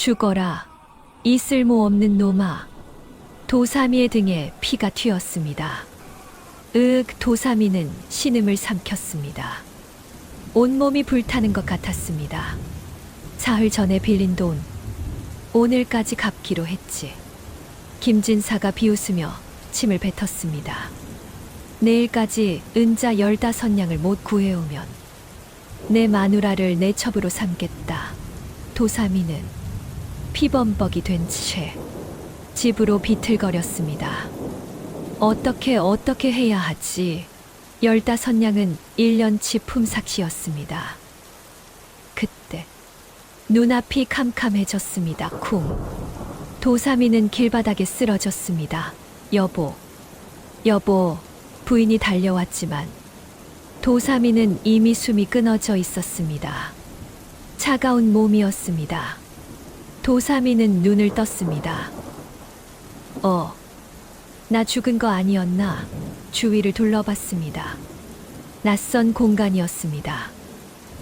죽어라, 이 쓸모없는 놈아. 도사미의 등에 피가 튀었습니다. 도사미는 신음을 삼켰습니다. 온몸이 불타는 것 같았습니다. 사흘 전에 빌린 돈, 오늘까지 갚기로 했지. 김진사가 비웃으며 침을 뱉었습니다. 내일까지 은자 15냥을 못 구해오면 내 마누라를 내 첩으로 삼겠다. 도사미는 피범벅이 된 채 집으로 비틀거렸습니다. 어떻게 해야 하지? 15냥은 1년치 품삯이었습니다. 그때 눈앞이 캄캄해졌습니다. 쿵. 도사미는 길바닥에 쓰러졌습니다. 여보. 부인이 달려왔지만 도사미는 이미 숨이 끊어져 있었습니다. 차가운 몸이었습니다. 도사미는 눈을 떴습니다. 나 죽은 거 아니었나? 주위를 둘러봤습니다. 낯선 공간이었습니다.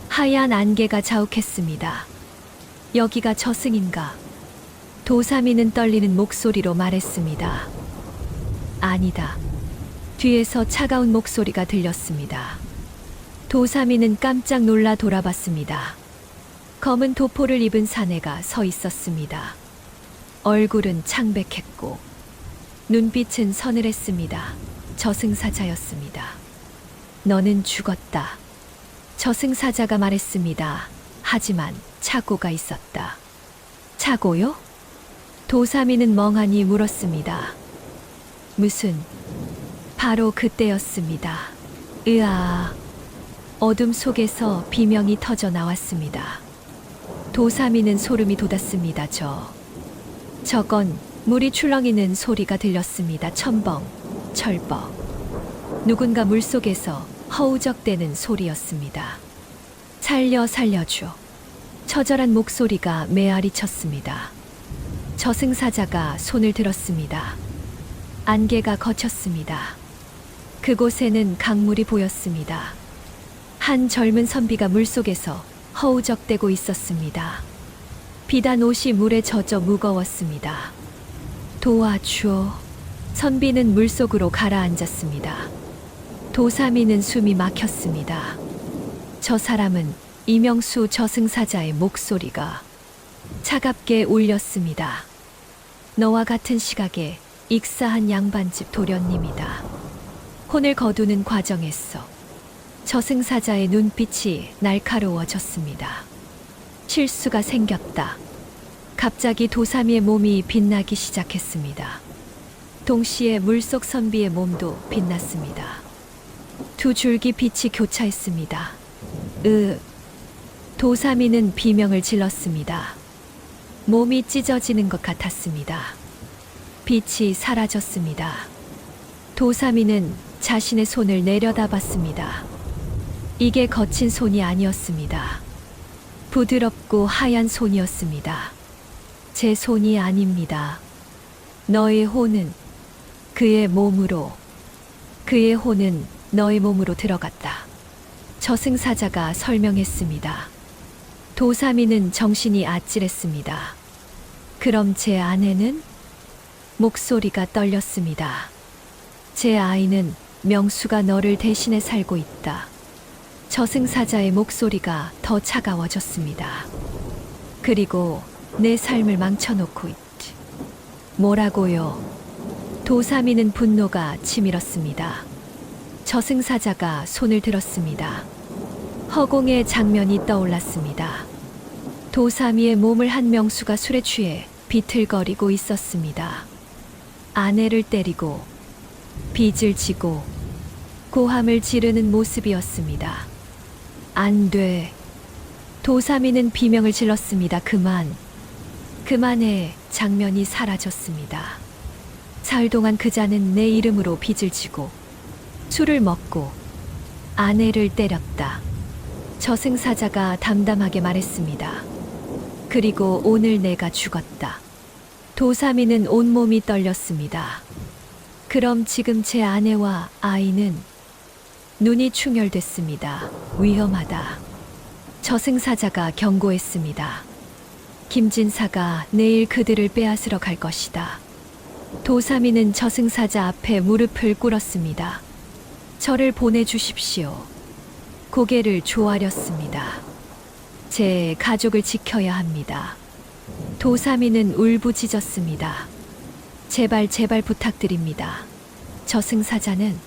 하얀 안개가 자욱했습니다. 여기가 저승인가? 도사미는 떨리는 목소리로 말했습니다. 아니다. 뒤에서 차가운 목소리가 들렸습니다. 도사미는 깜짝 놀라 돌아봤습니다. 검은 도포를 입은 사내가 서 있었습니다. 얼굴은 창백했고 눈빛은 서늘했습니다. 저승사자였습니다. 너는 죽었다. 저승사자가 말했습니다. 하지만 착오가 있었다. 착오요? 도사미는 멍하니 물었습니다. 무슨? 바로 그때였습니다. 으아. 어둠 속에서 비명이 터져 나왔습니다. 도사미는 소름이 돋았습니다. 저건 물이 출렁이는 소리가 들렸습니다. 첨벙, 철벅. 누군가 물속에서 허우적대는 소리였습니다. 살려줘. 처절한 목소리가 메아리 쳤습니다. 저승사자가 손을 들었습니다. 안개가 걷혔습니다. 그곳에는 강물이 보였습니다. 한 젊은 선비가 물속에서 허우적대고 있었습니다. 비단 옷이 물에 젖어 무거웠습니다. 도와줘. 선비는 물속으로 가라앉았습니다. 도사미는 숨이 막혔습니다. 저 사람은 이명수 저승사자의 목소리가 차갑게 울렸습니다. 너와 같은 시각에 익사한 양반집 도련님이다. 혼을 거두는 과정에서 저승사자의 눈빛이 날카로워졌습니다. 실수가 생겼다. 갑자기 도사미의 몸이 빛나기 시작했습니다. 동시에 물속 선비의 몸도 빛났습니다. 두 줄기 빛이 교차했습니다. 도사미는 비명을 질렀습니다. 몸이 찢어지는 것 같았습니다. 빛이 사라졌습니다. 도사미는 자신의 손을 내려다봤습니다. 이게 거친 손이 아니었습니다. 부드럽고 하얀 손이었습니다. 제 손이 아닙니다. 너의 혼은 그의 몸으로, 그의 혼은 너의 몸으로 들어갔다. 저승사자가 설명했습니다. 도사미는 정신이 아찔했습니다. 그럼 제 아내는? 목소리가 떨렸습니다. 제 아이는 명수가 너를 대신해 살고 있다. 저승사자의 목소리가 더 차가워졌습니다. 그리고 내 삶을 망쳐놓고 있지. 뭐라고요? 도사미는 분노가 치밀었습니다. 저승사자가 손을 들었습니다. 허공의 장면이 떠올랐습니다. 도사미의 몸을 한 명수가 술에 취해 비틀거리고 있었습니다. 아내를 때리고 빚을 지고 고함을 지르는 모습이었습니다. 안 돼. 도사미는 비명을 질렀습니다. 그만해. 장면이 사라졌습니다. 사흘 동안 그자는 내 이름으로 빚을 지고 술을 먹고 아내를 때렸다. 저승사자가 담담하게 말했습니다. 그리고 오늘 내가 죽었다. 도사미는 온몸이 떨렸습니다. 그럼 지금 제 아내와 아이는? 눈이 충혈됐습니다. 위험하다. 저승사자가 경고했습니다. 김진사가 내일 그들을 빼앗으러 갈 것이다. 도사미는 저승사자 앞에 무릎을 꿇었습니다. 저를 보내주십시오. 고개를 조아렸습니다. 제 가족을 지켜야 합니다. 도사미는 울부짖었습니다. 제발 제발 부탁드립니다. 저승사자는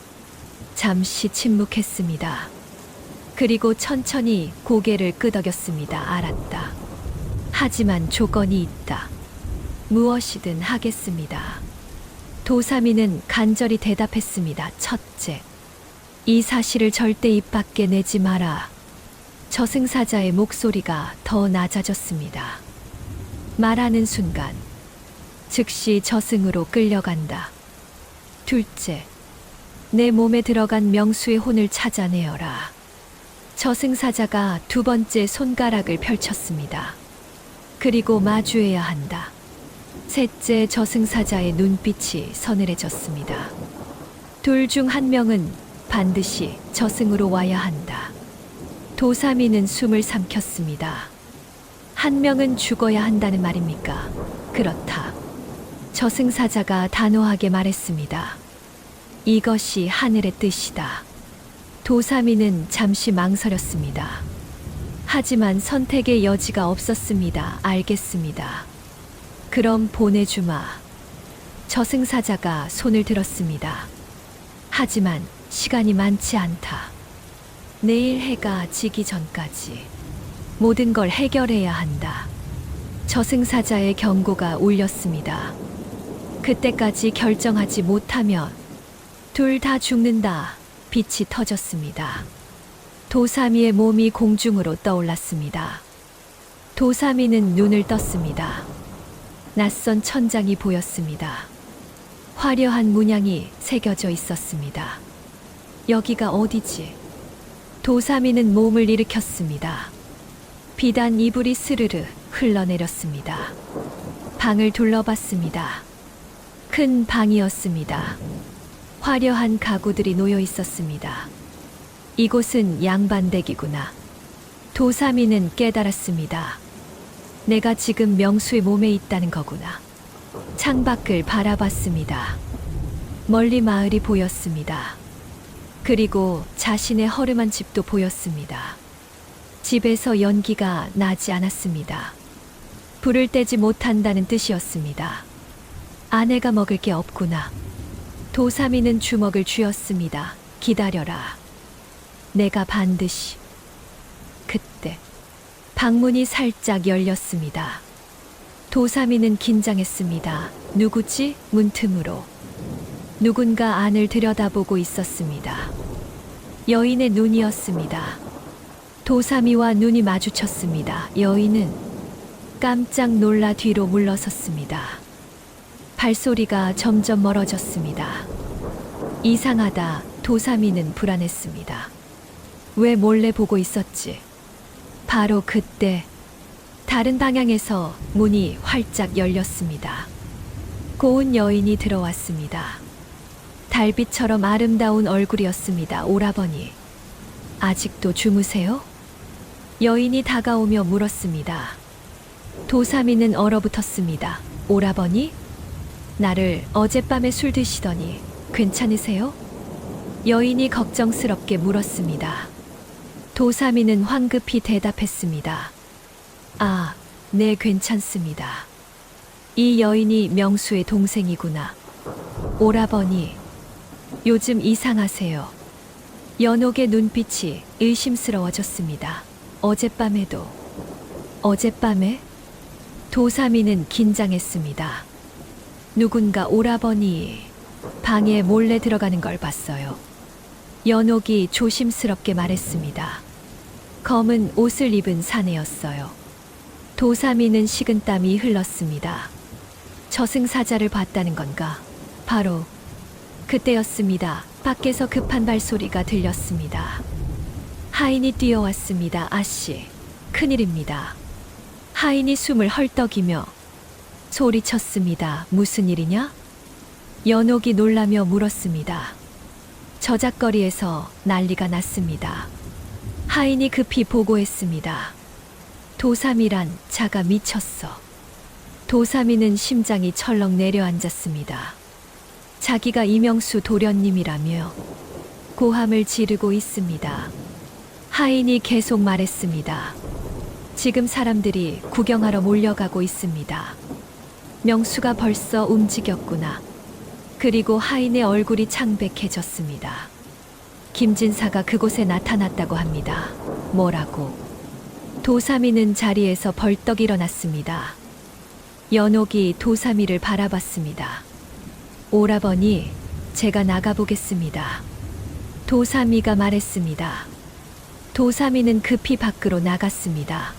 잠시 침묵했습니다. 그리고 천천히 고개를 끄덕였습니다. 알았다. 하지만 조건이 있다. 무엇이든 하겠습니다. 도사미는 간절히 대답했습니다. 첫째, 이 사실을 절대 입 밖에 내지 마라. 저승사자의 목소리가 더 낮아졌습니다. 말하는 순간 즉시 저승으로 끌려간다. 둘째, 내 몸에 들어간 명수의 혼을 찾아내어라. 저승사자가 두 번째 손가락을 펼쳤습니다. 그리고 마주해야 한다. 셋째, 저승사자의 눈빛이 서늘해졌습니다. 둘 중 한 명은 반드시 저승으로 와야 한다. 도사미는 숨을 삼켰습니다. 한 명은 죽어야 한다는 말입니까? 그렇다. 저승사자가 단호하게 말했습니다. 이것이 하늘의 뜻이다. 도사미는 잠시 망설였습니다. 하지만 선택의 여지가 없었습니다. 알겠습니다. 그럼 보내주마. 저승사자가 손을 들었습니다. 하지만 시간이 많지 않다. 내일 해가 지기 전까지 모든 걸 해결해야 한다. 저승사자의 경고가 울렸습니다. 그때까지 결정하지 못하면 둘 다 죽는다. 빛이 터졌습니다. 도사미의 몸이 공중으로 떠올랐습니다. 도사미는 눈을 떴습니다. 낯선 천장이 보였습니다. 화려한 문양이 새겨져 있었습니다. 여기가 어디지? 도사미는 몸을 일으켰습니다. 비단 이불이 스르르 흘러내렸습니다. 방을 둘러봤습니다. 큰 방이었습니다. 화려한 가구들이 놓여 있었습니다. 이곳은 양반댁이구나. 도사미는 깨달았습니다. 내가 지금 명수의 몸에 있다는 거구나. 창밖을 바라봤습니다. 멀리 마을이 보였습니다. 그리고 자신의 허름한 집도 보였습니다. 집에서 연기가 나지 않았습니다. 불을 떼지 못한다는 뜻이었습니다. 아내가 먹을 게 없구나. 도사미는 주먹을 쥐었습니다. 기다려라. 내가 반드시. 그때 방문이 살짝 열렸습니다. 도사미는 긴장했습니다. 누구지? 문틈으로. 누군가 안을 들여다보고 있었습니다. 여인의 눈이었습니다. 도사미와 눈이 마주쳤습니다. 여인은 깜짝 놀라 뒤로 물러섰습니다. 발소리가 점점 멀어졌습니다. 이상하다. 도사미는 불안했습니다. 왜 몰래 보고 있었지? 바로 그때 다른 방향에서 문이 활짝 열렸습니다. 고운 여인이 들어왔습니다. 달빛처럼 아름다운 얼굴이었습니다. 오라버니, 아직도 주무세요? 여인이 다가오며 물었습니다. 도사미는 얼어붙었습니다. 오라버니? 나를 어젯밤에 술 드시더니 괜찮으세요? 여인이 걱정스럽게 물었습니다. 도사미는 황급히 대답했습니다. 아, 네, 괜찮습니다. 이 여인이 명수의 동생이구나. 오라버니, 요즘 이상하세요. 연옥의 눈빛이 의심스러워졌습니다. 어젯밤에도. 어젯밤에? 도사미는 긴장했습니다. 누군가 오라버니 방에 몰래 들어가는 걸 봤어요. 연옥이 조심스럽게 말했습니다. 검은 옷을 입은 사내였어요. 도사미는 식은땀이 흘렀습니다. 저승사자를 봤다는 건가? 바로 그때였습니다. 밖에서 급한 발소리가 들렸습니다. 하인이 뛰어왔습니다. 아씨, 큰일입니다. 하인이 숨을 헐떡이며 소리쳤습니다. 무슨 일이냐? 연옥이 놀라며 물었습니다. 저작거리에서 난리가 났습니다. 하인이 급히 보고했습니다. 도사미란 자가 미쳤어. 도사미는 심장이 철렁 내려앉았습니다. 자기가 이명수 도련님이라며 고함을 지르고 있습니다. 하인이 계속 말했습니다. 지금 사람들이 구경하러 몰려가고 있습니다. 명수가 벌써 움직였구나. 그리고 하인의 얼굴이 창백해졌습니다. 김진사가 그곳에 나타났다고 합니다. 뭐라고? 도사미는 자리에서 벌떡 일어났습니다. 연옥이 도사미를 바라봤습니다. 오라버니, 제가 나가보겠습니다. 도사미가 말했습니다. 도사미는 급히 밖으로 나갔습니다.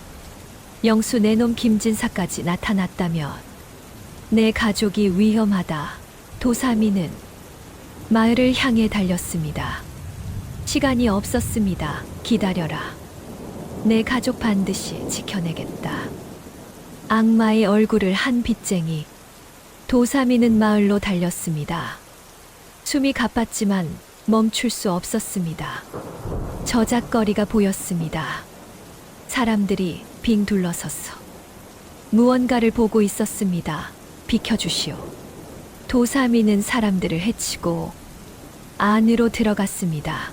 영수 내놈 김진사까지 나타났다면 내 가족이 위험하다. 도사미는 마을을 향해 달렸습니다. 시간이 없었습니다. 기다려라. 내 가족 반드시 지켜내겠다. 악마의 얼굴을 한 빚쟁이. 도사미는 마을로 달렸습니다. 숨이 가빴지만 멈출 수 없었습니다. 저작거리가 보였습니다. 사람들이 빙 둘러서서 무언가를 보고 있었습니다. 비켜주시오. 도사미는 사람들을 해치고 안으로 들어갔습니다.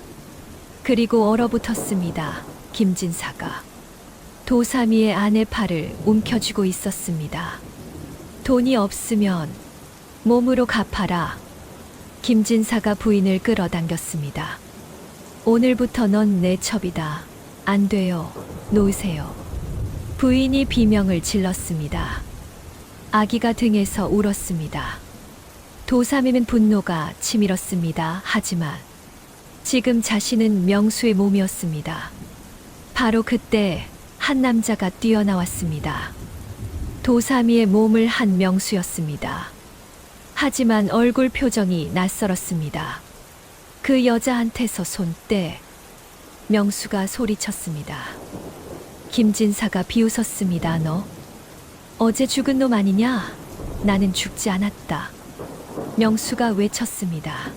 그리고 얼어붙었습니다. 김진사가 도사미의 아내 팔을 움켜쥐고 있었습니다. 돈이 없으면 몸으로 갚아라. 김진사가 부인을 끌어당겼습니다. 오늘부터 넌 내 첩이다. 안 돼요. 놓으세요. 부인이 비명을 질렀습니다. 아기가 등에서 울었습니다. 도사미는 분노가 치밀었습니다. 하지만 지금 자신은 명수의 몸이었습니다. 바로 그때 한 남자가 뛰어나왔습니다. 도사미의 몸을 한 명수였습니다. 하지만 얼굴 표정이 낯설었습니다. 그 여자한테서 손떼. 명수가 소리쳤습니다. 김진사가 비웃었습니다. 너 어제 죽은 놈 아니냐? 나는 죽지 않았다. 명수가 외쳤습니다.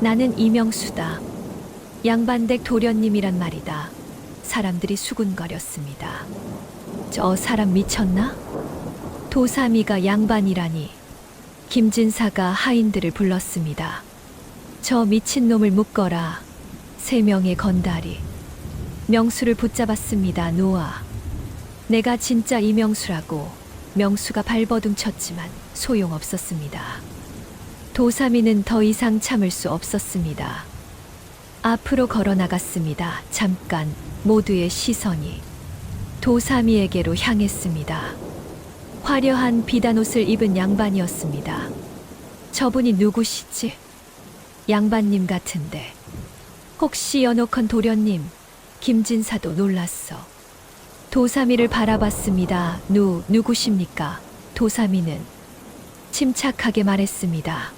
나는 이명수다. 양반댁 도련님이란 말이다. 사람들이 수군거렸습니다. 저 사람 미쳤나? 도사미가 양반이라니. 김진사가 하인들을 불렀습니다. 저 미친놈을 묶어라. 3명의 건달이 명수를 붙잡았습니다. 놓아. 내가 진짜 이명수라고. 명수가 발버둥 쳤지만 소용없었습니다. 도사미는 더 이상 참을 수 없었습니다. 앞으로 걸어 나갔습니다. 잠깐 모두의 시선이 도사미에게로 향했습니다. 화려한 비단옷을 입은 양반이었습니다. 저분이 누구시지? 양반님 같은데. 혹시 연옥헌 도련님? 김진사도 놀랐어. 도사미를 바라봤습니다. 누구십니까? 도사미는 침착하게 말했습니다.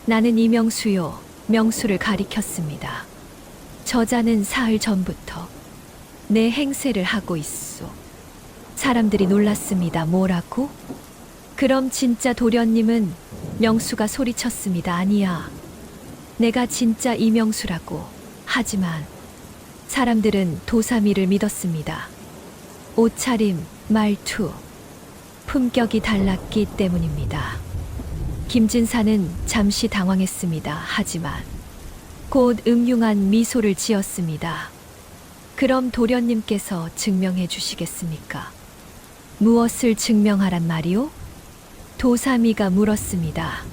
나는 이명수요. 명수를 가리켰습니다. 저자는 사흘 전부터 내 행세를 하고 있소. 사람들이 놀랐습니다. 뭐라고? 그럼 진짜 도련님은? 명수가 소리쳤습니다. 아니야. 내가 진짜 이명수라고. 하지만 사람들은 도사미를 믿었습니다. 옷차림, 말투, 품격이 달랐기 때문입니다. 김진사는 잠시 당황했습니다. 하지만 곧 음흉한 미소를 지었습니다. 그럼 도련님께서 증명해 주시겠습니까? 무엇을 증명하란 말이오? 도사미가 물었습니다.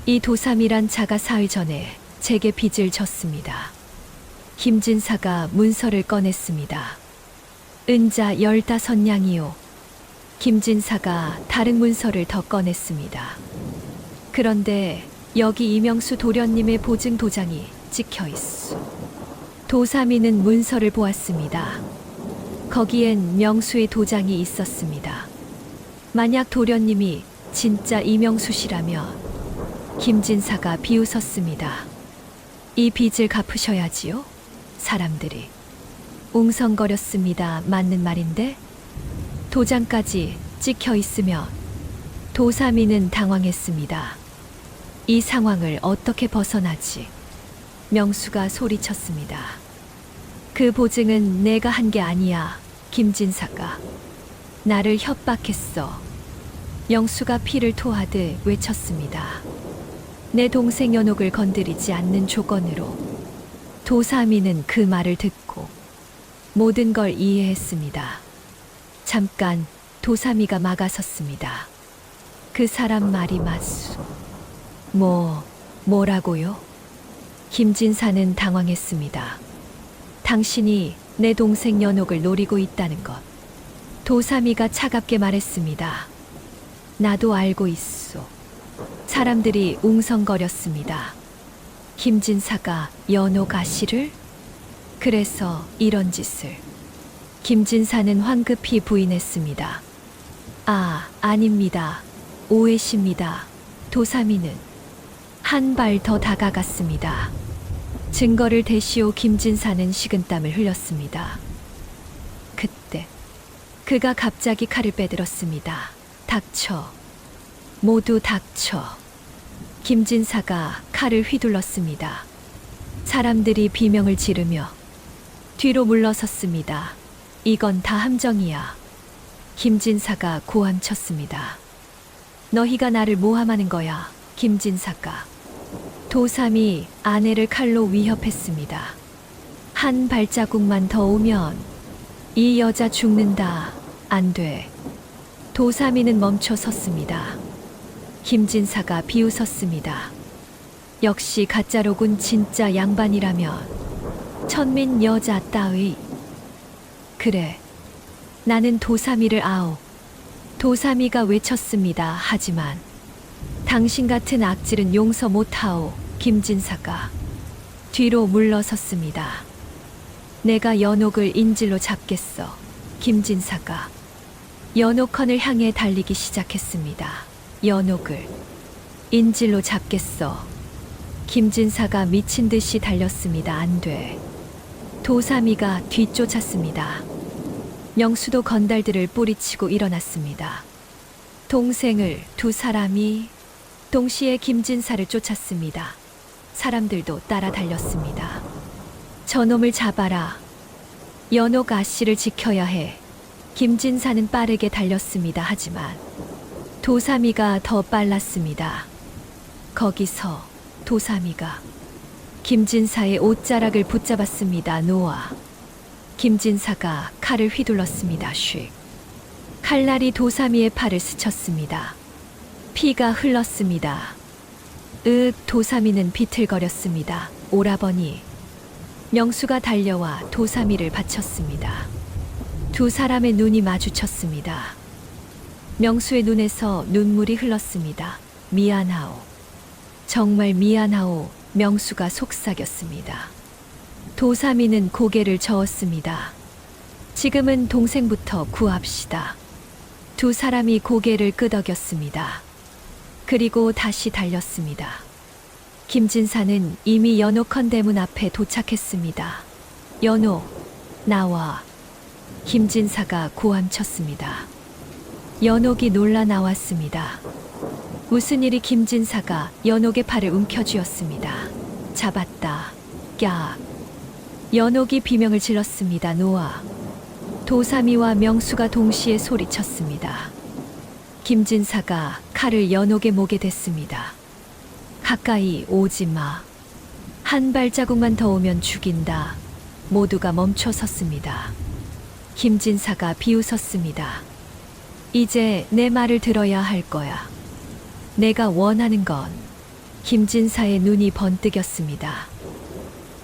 이 도사미란 자가 사흘 전에 제게 빚을 졌습니다. 김진사가 문서를 꺼냈습니다. 은자 15냥이요. 김진사가 다른 문서를 더 꺼냈습니다. 그런데 여기 이명수 도련님의 보증 도장이 찍혀 있소. 도사미는 문서를 보았습니다. 거기엔 명수의 도장이 있었습니다. 만약 도련님이 진짜 이명수시라면. 김진사가 비웃었습니다. 이 빚을 갚으셔야지요. 사람들이 웅성거렸습니다. 맞는 말인데? 도장까지 찍혀 있으면. 도사미는 당황했습니다. 이 상황을 어떻게 벗어나지? 명수가 소리쳤습니다. 그 보증은 내가 한 게 아니야. 김진사가 나를 협박했어. 명수가 피를 토하듯 외쳤습니다. 내 동생 연옥을 건드리지 않는 조건으로. 도사미는 그 말을 듣고 모든 걸 이해했습니다. 잠깐 도사미가 막아섰습니다. 그 사람 말이 맞수. 뭐라고요? 김진사는 당황했습니다. 당신이 내 동생 연옥을 노리고 있다는 것. 도사미가 차갑게 말했습니다. 나도 알고 있소. 사람들이 웅성거렸습니다. 김진사가 연옥 아씨를? 그래서 이런 짓을. 김진사는 황급히 부인했습니다. 아닙니다. 오해십니다. 도사미는 한 발 더 다가갔습니다. 증거를 대시오. 김진사는 식은땀을 흘렸습니다. 그때 그가 갑자기 칼을 빼들었습니다. 닥쳐. 모두 닥쳐. 김진사가 칼을 휘둘렀습니다. 사람들이 비명을 지르며 뒤로 물러섰습니다. 이건 다 함정이야. 김진사가 고함쳤습니다. 너희가 나를 모함하는 거야. 김진사가. 도삼이 아내를 칼로 위협했습니다. 한 발자국만 더 오면 이 여자 죽는다. 안 돼. 도삼이는 멈춰 섰습니다. 김진사가 비웃었습니다. 역시 가짜로군. 진짜 양반이라면 천민 여자 따위. 그래. 나는 도삼이를 아오. 도삼이가 외쳤습니다. 하지만 당신 같은 악질은 용서 못하오. 김진사가 뒤로 물러섰습니다. 내가 연옥을 인질로 잡겠어. 김진사가 연옥헌을 향해 달리기 시작했습니다. 연옥을 인질로 잡겠어. 김진사가 미친 듯이 달렸습니다. 안 돼. 도삼이가 뒤쫓았습니다. 명수도 건달들을 뿌리치고 일어났습니다. 동생을 두 사람이 동시에 김진사를 쫓았습니다. 사람들도 따라 달렸습니다. 저놈을 잡아라. 연옥 아씨를 지켜야 해. 김진사는 빠르게 달렸습니다. 하지만 도삼이가 더 빨랐습니다. 거기서 도삼이가 김진사의 옷자락을 붙잡았습니다. 놓아. 김진사가 칼을 휘둘렀습니다. 슉. 칼날이 도삼이의 팔을 스쳤습니다. 피가 흘렀습니다. 도삼이는 비틀거렸습니다. 오라버니. 명수가 달려와 도삼이를 받쳤습니다. 두 사람의 눈이 마주쳤습니다. 명수의 눈에서 눈물이 흘렀습니다. 미안하오. 정말 미안하오. 명수가 속삭였습니다. 도삼이는 고개를 저었습니다. 지금은 동생부터 구합시다. 두 사람이 고개를 끄덕였습니다. 그리고 다시 달렸습니다. 김진사는 이미 연옥헌 대문 앞에 도착했습니다. 연옥, 나와. 김진사가 고함쳤습니다. 연옥이 놀라 나왔습니다. 무슨 일이? 김진사가 연옥의 팔을 움켜쥐었습니다. 잡았다. 깍. 연옥이 비명을 질렀습니다. 놓아. 도삼이와 명수가 동시에 소리쳤습니다. 김진사가 칼을 연옥의 목에 댔습니다. 가까이 오지 마. 한 발자국만 더 오면 죽인다. 모두가 멈춰 섰습니다. 김진사가 비웃었습니다. 이제 내 말을 들어야 할 거야. 내가 원하는 건. 김진사의 눈이 번뜩였습니다.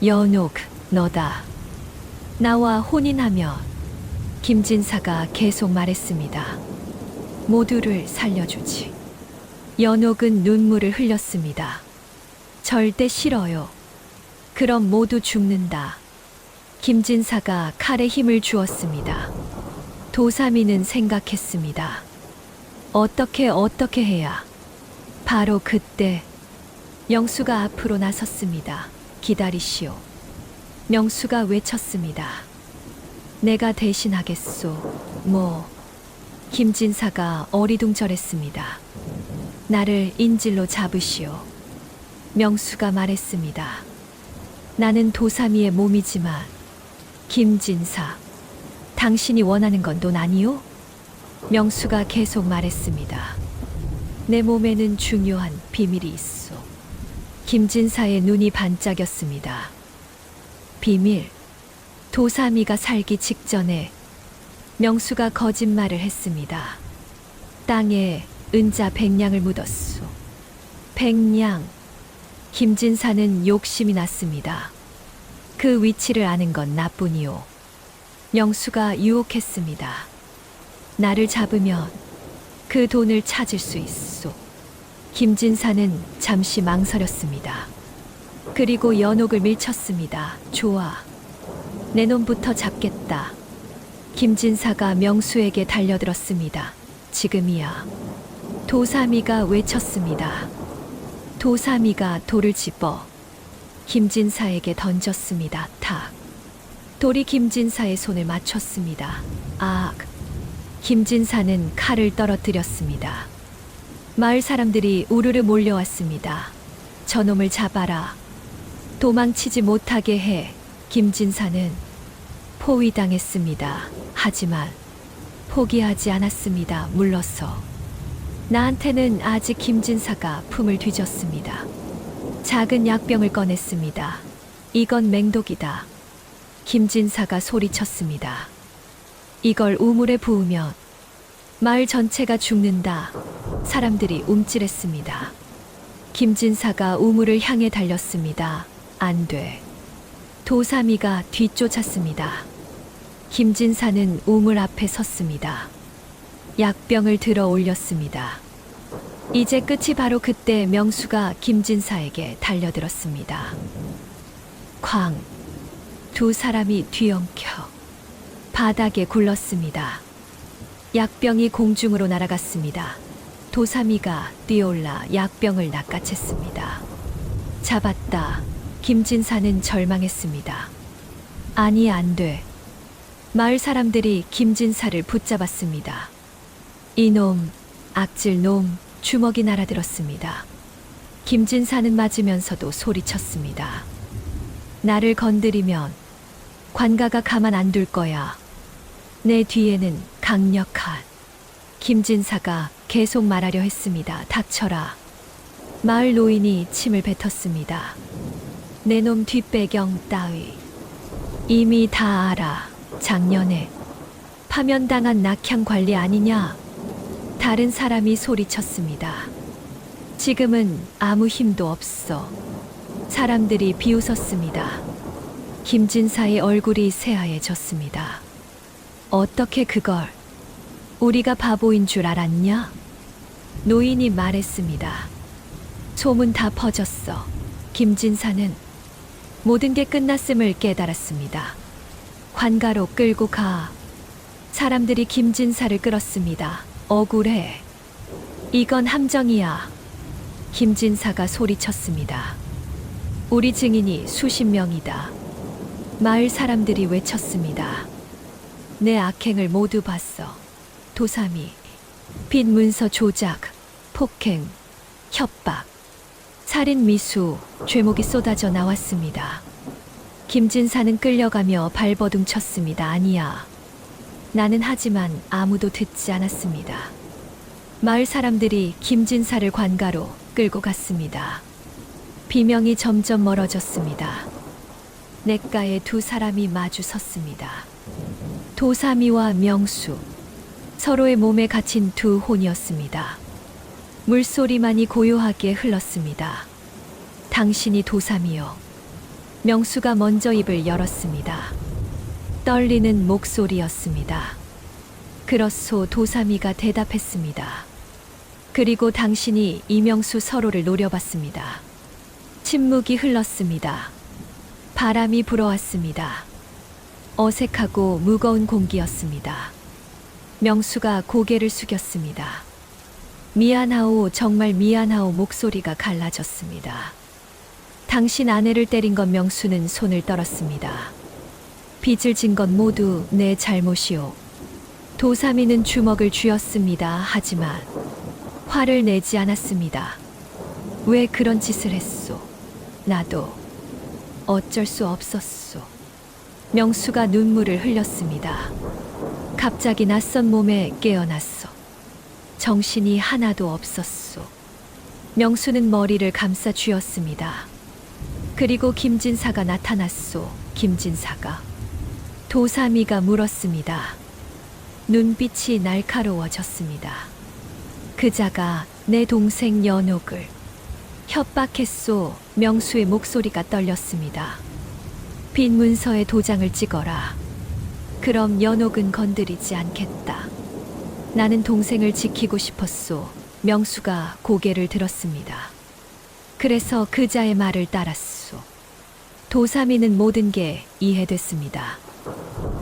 연옥, 너다. 나와 혼인하면. 김진사가 계속 말했습니다. 모두를 살려주지. 연옥은 눈물을 흘렸습니다. 절대 싫어요. 그럼 모두 죽는다. 김진사가 칼에 힘을 주었습니다. 도삼이는 생각했습니다. 어떻게 해야. 바로 그때 명수가 앞으로 나섰습니다. 기다리시오. 명수가 외쳤습니다. 내가 대신하겠소. 김진사가 어리둥절했습니다. 나를 인질로 잡으시오. 명수가 말했습니다. 나는 도삼이의 몸이지만 김진사, 당신이 원하는 건 돈 아니오? 명수가 계속 말했습니다. 내 몸에는 중요한 비밀이 있어. 김진사의 눈이 반짝였습니다. 비밀. 도사미가 살기 직전에 명수가 거짓말을 했습니다. 땅에 은자 100냥을 묻었소. 100냥. 김진사는 욕심이 났습니다. 그 위치를 아는 건 나뿐이요. 명수가 유혹했습니다. 나를 잡으면 그 돈을 찾을 수 있소. 김진사는 잠시 망설였습니다. 그리고 연옥을 밀쳤습니다. 좋아. 내 놈부터 잡겠다. 김진사가 명수에게 달려들었습니다. 지금이야. 도사미가 외쳤습니다. 도사미가 돌을 집어 김진사에게 던졌습니다. 탁. 돌이 김진사의 손을 맞췄습니다. 악. 김진사는 칼을 떨어뜨렸습니다. 마을 사람들이 우르르 몰려왔습니다. 저놈을 잡아라. 도망치지 못하게 해. 김진사는 포위당했습니다. 하지만 포기하지 않았습니다. 물러서. 나한테는 아직 김진사가 품을 뒤졌습니다. 작은 약병을 꺼냈습니다. 이건 맹독이다. 김진사가 소리쳤습니다. 이걸 우물에 부으면 마을 전체가 죽는다. 사람들이 움찔했습니다. 김진사가 우물을 향해 달렸습니다. 안 돼. 도사미가 뒤쫓았습니다. 김진사는 우물 앞에 섰습니다. 약병을 들어 올렸습니다. 이제 끝이. 바로 그때 명수가 김진사에게 달려들었습니다. 쾅. 두 사람이 뒤엉켜 바닥에 굴렀습니다. 약병이 공중으로 날아갔습니다. 도사미가 뛰어올라 약병을 낚아챘습니다. 잡았다. 김진사는 절망했습니다. 아니, 안 돼. 마을 사람들이 김진사를 붙잡았습니다. 이놈, 악질 놈. 주먹이 날아들었습니다. 김진사는 맞으면서도 소리쳤습니다. 나를 건드리면 관가가 가만 안 둘 거야. 내 뒤에는 강력한. 김진사가 계속 말하려 했습니다. 닥쳐라. 마을 노인이 침을 뱉었습니다. 내 놈 뒷배경 따위 이미 다 알아. 작년에 파면당한 낙향 관리 아니냐? 다른 사람이 소리쳤습니다. 지금은 아무 힘도 없어. 사람들이 비웃었습니다. 김진사의 얼굴이 새하얘졌습니다. 어떻게 그걸 우리가 바보인 줄 알았냐? 노인이 말했습니다. 소문 다 퍼졌어. 김진사는 모든 게 끝났음을 깨달았습니다. 관가로 끌고 가. 사람들이 김진사를 끌었습니다. 억울해. 이건 함정이야. 김진사가 소리쳤습니다. 우리 증인이 수십 명이다. 마을 사람들이 외쳤습니다. 내 악행을 모두 봤어. 도사미, 빚 문서 조작, 폭행, 협박, 살인 미수, 죄목이 쏟아져 나왔습니다. 김진사는 끌려가며 발버둥 쳤습니다. 아니야. 나는 하지만 아무도 듣지 않았습니다. 마을 사람들이 김진사를 관가로 끌고 갔습니다. 비명이 점점 멀어졌습니다. 냇가에 두 사람이 마주 섰습니다. 도사미와 명수. 서로의 몸에 갇힌 두 혼이었습니다. 물소리만이 고요하게 흘렀습니다. 당신이 도사미요. 명수가 먼저 입을 열었습니다. 떨리는 목소리였습니다. 그렇소. 도사미가 대답했습니다. 그리고 당신이 이명수 서로를 노려봤습니다. 침묵이 흘렀습니다. 바람이 불어왔습니다. 어색하고 무거운 공기였습니다. 명수가 고개를 숙였습니다. 미안하오, 정말 미안하오. 목소리가 갈라졌습니다. 당신 아내를 때린 건. 명수는 손을 떨었습니다. 빚을 진 건 모두 내 잘못이오. 도사미는 주먹을 쥐었습니다. 하지만 화를 내지 않았습니다. 왜 그런 짓을 했소? 나도 어쩔 수 없었소. 명수가 눈물을 흘렸습니다. 갑자기 낯선 몸에 깨어났어. 정신이 하나도 없었소. 명수는 머리를 감싸 쥐었습니다. 그리고 김진사가 나타났소. 김진사가. 도사미가 물었습니다. 눈빛이 날카로워졌습니다. 그자가 내 동생 연옥을 협박했소. 명수의 목소리가 떨렸습니다. 빈 문서에 도장을 찍어라. 그럼 연옥은 건드리지 않겠다. 나는 동생을 지키고 싶었소. 명수가 고개를 들었습니다. 그래서 그자의 말을 따랐소. 도사미는 모든 게 이해됐습니다.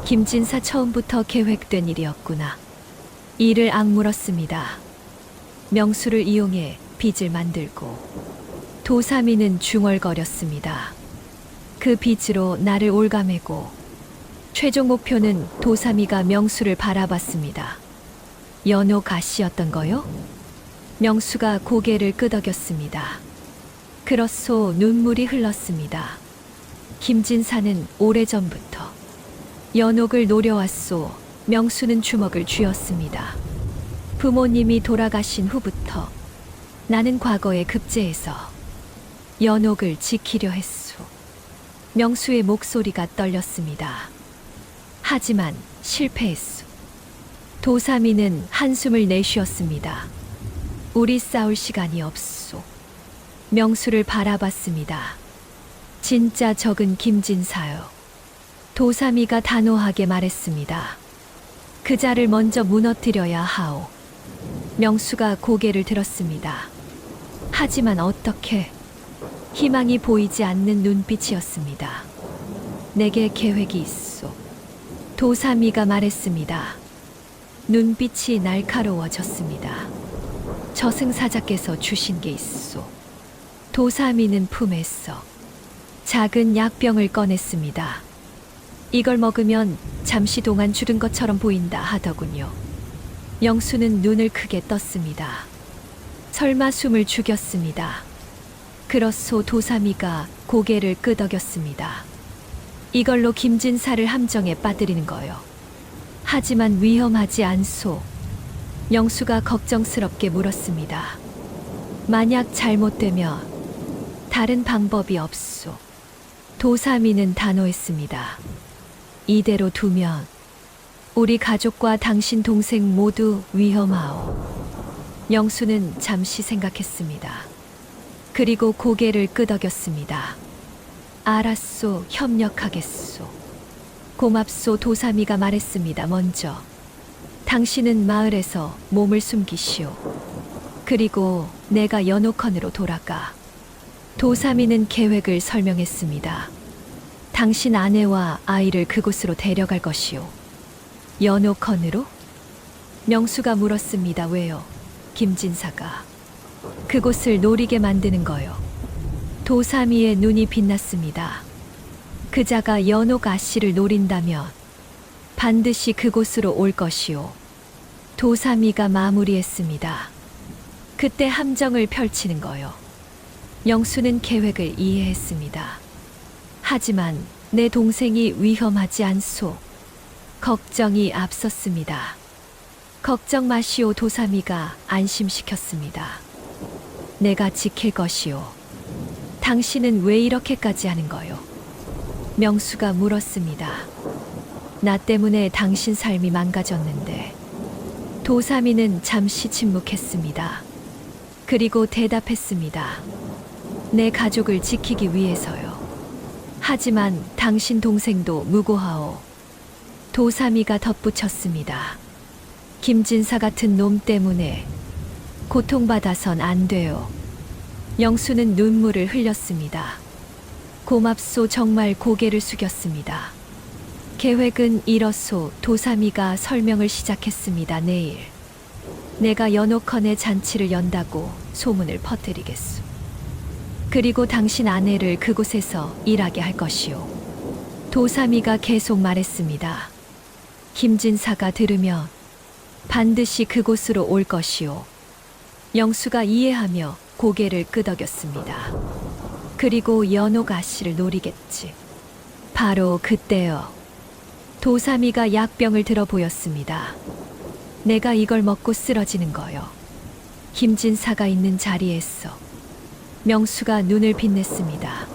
김진사 처음부터 계획된 일이었구나. 이를 악물었습니다. 명수를 이용해 빚을 만들고. 도사미는 중얼거렸습니다. 그 빚으로 나를 올가매고. 최종 목표는 도사미가 명수를 바라봤습니다. 연옥 아씨였던 거요? 명수가 고개를 끄덕였습니다. 그렇소. 눈물이 흘렀습니다. 김진사는 오래전부터 연옥을 노려왔소. 명수는 주먹을 쥐었습니다. 부모님이 돌아가신 후부터 나는 과거에 급제해서 연옥을 지키려 했소. 명수의 목소리가 떨렸습니다. 하지만 실패했소. 도사미는 한숨을 내쉬었습니다. 우리 싸울 시간이 없소. 명수를 바라봤습니다. 진짜 적은 김진사요. 도사미가 단호하게 말했습니다. 그자를 먼저 무너뜨려야 하오. 명수가 고개를 들었습니다. 하지만 어떻게? 희망이 보이지 않는 눈빛이었습니다. 내게 계획이 있소. 도사미가 말했습니다. 눈빛이 날카로워졌습니다. 저승사자께서 주신 게 있소. 도사미는 품에서 작은 약병을 꺼냈습니다. 이걸 먹으면 잠시 동안 죽은 것처럼 보인다 하더군요. 영수는 눈을 크게 떴습니다. 설마 숨을 죽였습니다. 그렇소. 도사미가 고개를 끄덕였습니다. 이걸로 김진사를 함정에 빠뜨리는 거요. 하지만 위험하지 않소. 영수가 걱정스럽게 물었습니다. 만약 잘못되면 다른 방법이 없소. 도사미는 단호했습니다. 이대로 두면 우리 가족과 당신 동생 모두 위험하오. 영수는 잠시 생각했습니다. 그리고 고개를 끄덕였습니다. 알았소. 협력하겠소. 고맙소. 도사미가 말했습니다. 먼저 당신은 마을에서 몸을 숨기시오. 그리고 내가 연옥헌으로 돌아가. 도사미는 계획을 설명했습니다. 당신 아내와 아이를 그곳으로 데려갈 것이오. 연옥헌으로? 명수가 물었습니다. 왜요? 김진사가. 그곳을 노리게 만드는 거요. 도사미의 눈이 빛났습니다. 그자가 연옥 아씨를 노린다면 반드시 그곳으로 올 것이오. 도사미가 마무리했습니다. 그때 함정을 펼치는 거요. 영수는 계획을 이해했습니다. 하지만 내 동생이 위험하지 않소. 걱정이 앞섰습니다. 걱정 마시오. 도사미가 안심시켰습니다. 내가 지킬 것이오. 당신은 왜 이렇게까지 하는 거요? 명수가 물었습니다. 나 때문에 당신 삶이 망가졌는데. 도사미는 잠시 침묵했습니다. 그리고 대답했습니다. 내 가족을 지키기 위해서요. 하지만 당신 동생도 무고하오. 도사미가 덧붙였습니다. 김진사 같은 놈 때문에 고통받아선 안 돼요. 영수는 눈물을 흘렸습니다. 고맙소. 정말 고개를 숙였습니다. 계획은 이렇소. 도사미가 설명을 시작했습니다. 내일 내가 연옥헌의 잔치를 연다고 소문을 퍼뜨리겠소. 그리고 당신 아내를 그곳에서 일하게 할 것이오. 도사미가 계속 말했습니다. 김진사가 들으면 반드시 그곳으로 올 것이오. 영수가 이해하며 고개를 끄덕였습니다. 그리고 연옥 아씨를 노리겠지. 바로 그때요. 도사미가 약병을 들어 보였습니다. 내가 이걸 먹고 쓰러지는 거요. 김진사가 있는 자리에서 명수가 눈을 빛냈습니다.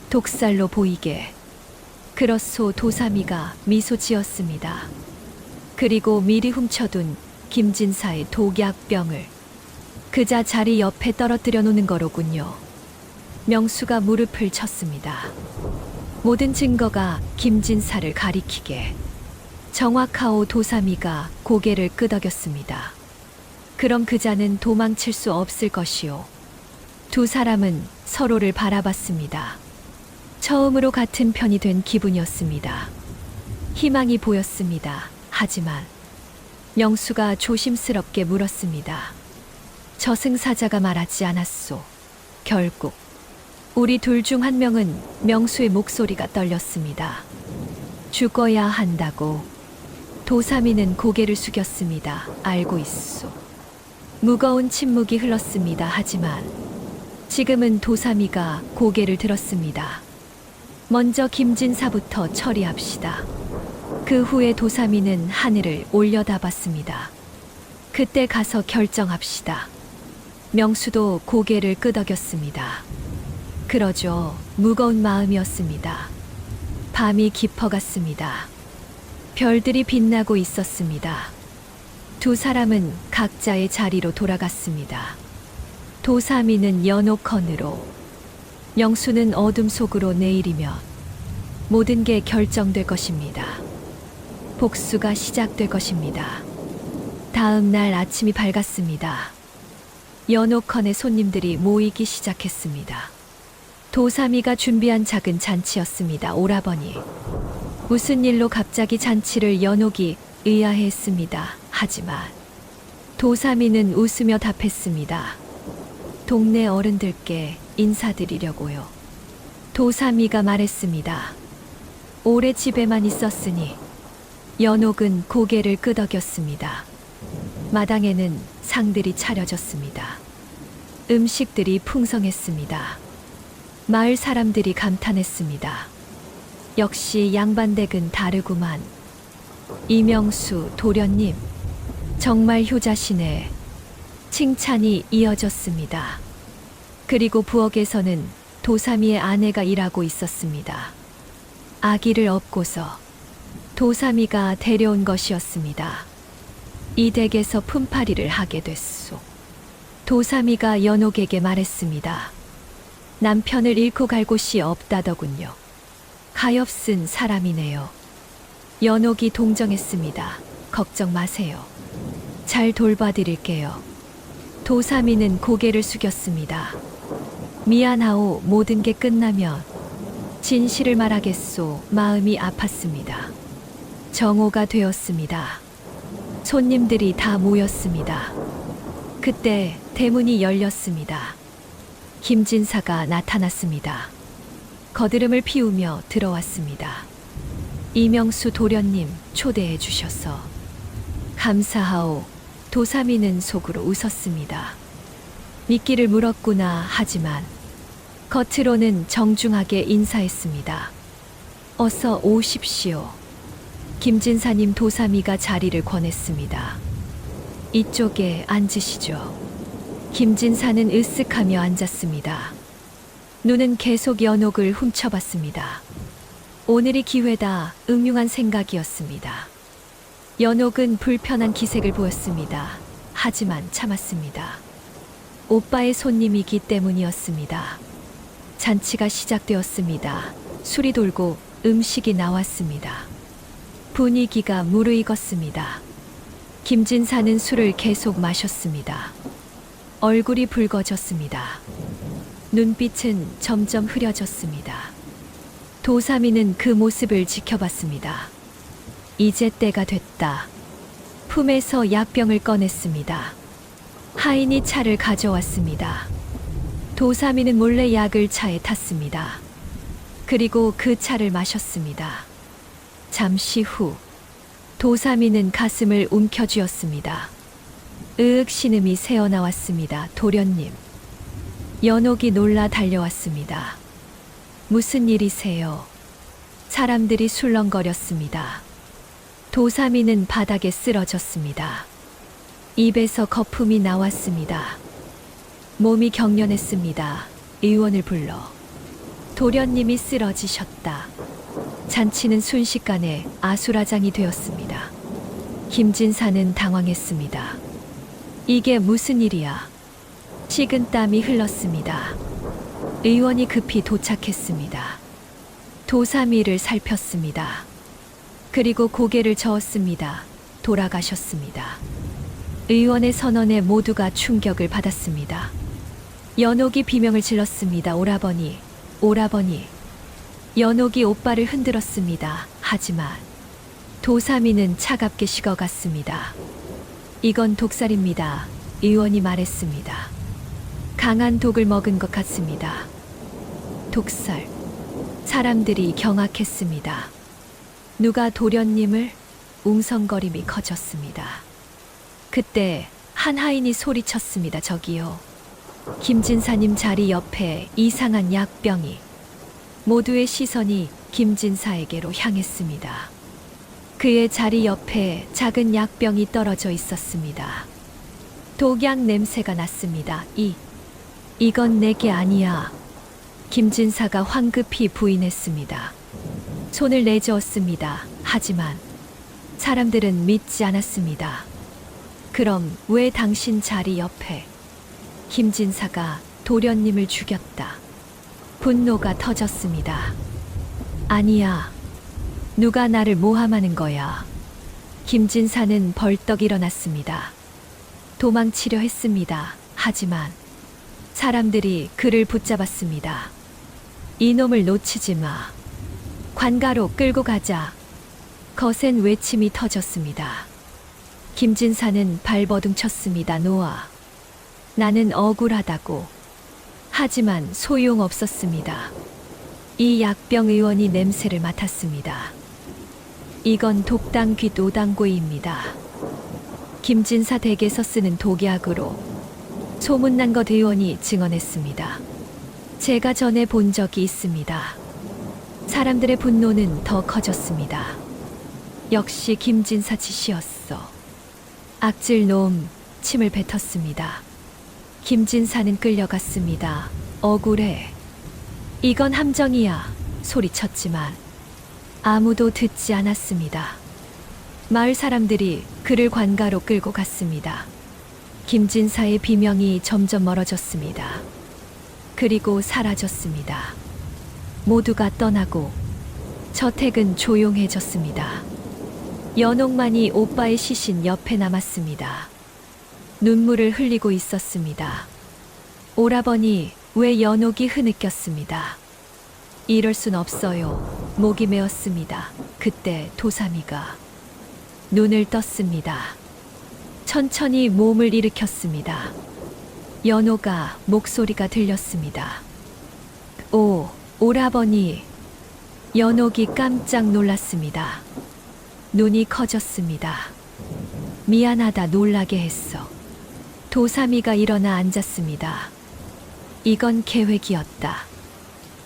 독살로 보이게. 그렇소. 도사미가 미소 지었습니다. 그리고 미리 훔쳐둔 김진사의 독약병을 그자 자리 옆에 떨어뜨려 놓는 거로군요. 명수가 무릎을 쳤습니다. 모든 증거가 김진사를 가리키게. 정확하오. 도사미가 고개를 끄덕였습니다. 그럼 그자는 도망칠 수 없을 것이오. 두 사람은 서로를 바라봤습니다. 처음으로 같은 편이 된 기분이었습니다. 희망이 보였습니다. 하지만 명수가 조심스럽게 물었습니다. 저승사자가 말하지 않았소. 결국 우리 둘 중 한 명은. 명수의 목소리가 떨렸습니다. 죽어야 한다고. 도사미는 고개를 숙였습니다. 알고 있소. 무거운 침묵이 흘렀습니다. 하지만 지금은 도사미가 고개를 들었습니다. 먼저 김진사부터 처리합시다. 그 후에 도사미는 하늘을 올려다봤습니다. 그때 가서 결정합시다. 명수도 고개를 끄덕였습니다. 그러죠. 무거운 마음이었습니다. 밤이 깊어갔습니다. 별들이 빛나고 있었습니다. 두 사람은 각자의 자리로 돌아갔습니다. 도사미는 연옥헌으로, 명수는 어둠 속으로. 내일이면 모든 게 결정될 것입니다. 복수가 시작될 것입니다. 다음 날 아침이 밝았습니다. 연옥헌의 손님들이 모이기 시작했습니다. 도사미가 준비한 작은 잔치였습니다. 오라버니, 무슨 일로 갑자기 잔치를? 연옥이 의아해했습니다. 하지만 도사미는 웃으며 답했습니다. 동네 어른들께 인사드리려고요. 도사미가 말했습니다. 오래 집에만 있었으니. 연옥은 고개를 끄덕였습니다. 마당에는 상들이 차려졌습니다. 음식들이 풍성했습니다. 마을 사람들이 감탄했습니다. 역시 양반댁은 다르구만. 이명수 도련님, 정말 효자시네. 칭찬이 이어졌습니다. 그리고 부엌에서는 도사미의 아내가 일하고 있었습니다. 아기를 업고서 도사미가 데려온 것이었습니다. 이 댁에서 품팔이를 하게 됐소. 도사미가 연옥에게 말했습니다. 남편을 잃고 갈 곳이 없다더군요. 가엾은 사람이네요. 연옥이 동정했습니다. 걱정 마세요. 잘 돌봐드릴게요. 도사미는 고개를 숙였습니다. 미안하오. 모든 게 끝나면 진실을 말하겠소. 마음이 아팠습니다. 정오가 되었습니다. 손님들이 다 모였습니다. 그때 대문이 열렸습니다. 김진사가 나타났습니다. 거드름을 피우며 들어왔습니다. 이명수 도련님 초대해 주셔서 감사하오. 도사미는 속으로 웃었습니다. 미끼를 물었구나. 하지만 겉으로는 정중하게 인사했습니다. 어서 오십시오. 김진사님. 도사미가 자리를 권했습니다. 이쪽에 앉으시죠. 김진사는 으쓱하며 앉았습니다. 눈은 계속 연옥을 훔쳐봤습니다. 오늘이 기회다. 음흉한 생각이었습니다. 연옥은 불편한 기색을 보였습니다. 하지만 참았습니다. 오빠의 손님이기 때문이었습니다. 잔치가 시작되었습니다. 술이 돌고 음식이 나왔습니다. 분위기가 무르익었습니다. 김진사는 술을 계속 마셨습니다. 얼굴이 붉어졌습니다. 눈빛은 점점 흐려졌습니다. 도사미는 그 모습을 지켜봤습니다. 이제 때가 됐다. 품에서 약병을 꺼냈습니다. 하인이 차를 가져왔습니다. 도사미는 몰래 약을 차에 탔습니다. 그리고 그 차를 마셨습니다. 잠시 후 도사미는 가슴을 움켜쥐었습니다. 으윽 신음이 새어나왔습니다. 도련님. 연옥이 놀라 달려왔습니다. 무슨 일이세요? 사람들이 술렁거렸습니다. 도사미는 바닥에 쓰러졌습니다. 입에서 거품이 나왔습니다. 몸이 경련했습니다. 의원을 불러 도련님이 쓰러지셨다. 잔치는 순식간에 아수라장이 되었습니다. 김진사는 당황했습니다. 이게 무슨 일이야? 식은 땀이 흘렀습니다. 의원이 급히 도착했습니다. 도사미를 살폈습니다. 그리고 고개를 저었습니다. 돌아가셨습니다. 의원의 선언에 모두가 충격을 받았습니다. 연옥이 비명을 질렀습니다. 오라버니, 오라버니. 연옥이 오빠를 흔들었습니다. 하지만 도사미는 차갑게 식어갔습니다. 이건 독살입니다. 의원이 말했습니다. 강한 독을 먹은 것 같습니다. 독살. 사람들이 경악했습니다. 누가 도련님을? 웅성거림이 커졌습니다. 그때 한 하인이 소리쳤습니다. 저기요. 김진사님 자리 옆에 이상한 약병이. 모두의 시선이 김진사에게로 향했습니다. 그의 자리 옆에 작은 약병이 떨어져 있었습니다. 독약 냄새가 났습니다. 이건 내게 아니야. 김진사가 황급히 부인했습니다. 손을 내저었습니다. 하지만 사람들은 믿지 않았습니다. 그럼 왜 당신 자리 옆에? 김진사가 도련님을 죽였다. 분노가 터졌습니다. 아니야. 누가 나를 모함하는 거야. 김진사는 벌떡 일어났습니다. 도망치려 했습니다. 하지만 사람들이 그를 붙잡았습니다. 이놈을 놓치지 마. 관가로 끌고 가자. 거센 외침이 터졌습니다. 김진사는 발버둥 쳤습니다. 놓아. 나는 억울하다고. 하지만 소용없었습니다. 이 약병 의원이 냄새를 맡았습니다. 이건 독당 귓오당고입니다. 김진사 댁에서 쓰는 독약으로. 소문난 것 의원이 증언했습니다. 제가 전에 본 적이 있습니다. 사람들의 분노는 더 커졌습니다. 역시 김진사 짓이었어. 악질 놈. 침을 뱉었습니다. 김진사는 끌려갔습니다. 억울해. 이건 함정이야. 소리쳤지만 아무도 듣지 않았습니다. 마을 사람들이 그를 관가로 끌고 갔습니다. 김진사의 비명이 점점 멀어졌습니다. 그리고 사라졌습니다. 모두가 떠나고 저택은 조용해졌습니다. 연옥만이 오빠의 시신 옆에 남았습니다. 눈물을 흘리고 있었습니다. 오라버니, 왜 연옥이 흐느꼈습니다. 이럴 순 없어요. 목이 메었습니다. 그때 도사미가 눈을 떴습니다. 천천히 몸을 일으켰습니다. 연옥아, 목소리가 들렸습니다. 오, 오라버니. 연옥이 깜짝 놀랐습니다. 눈이 커졌습니다. 미안하다. 놀라게 했어. 도사미가 일어나 앉았습니다. 이건 계획이었다.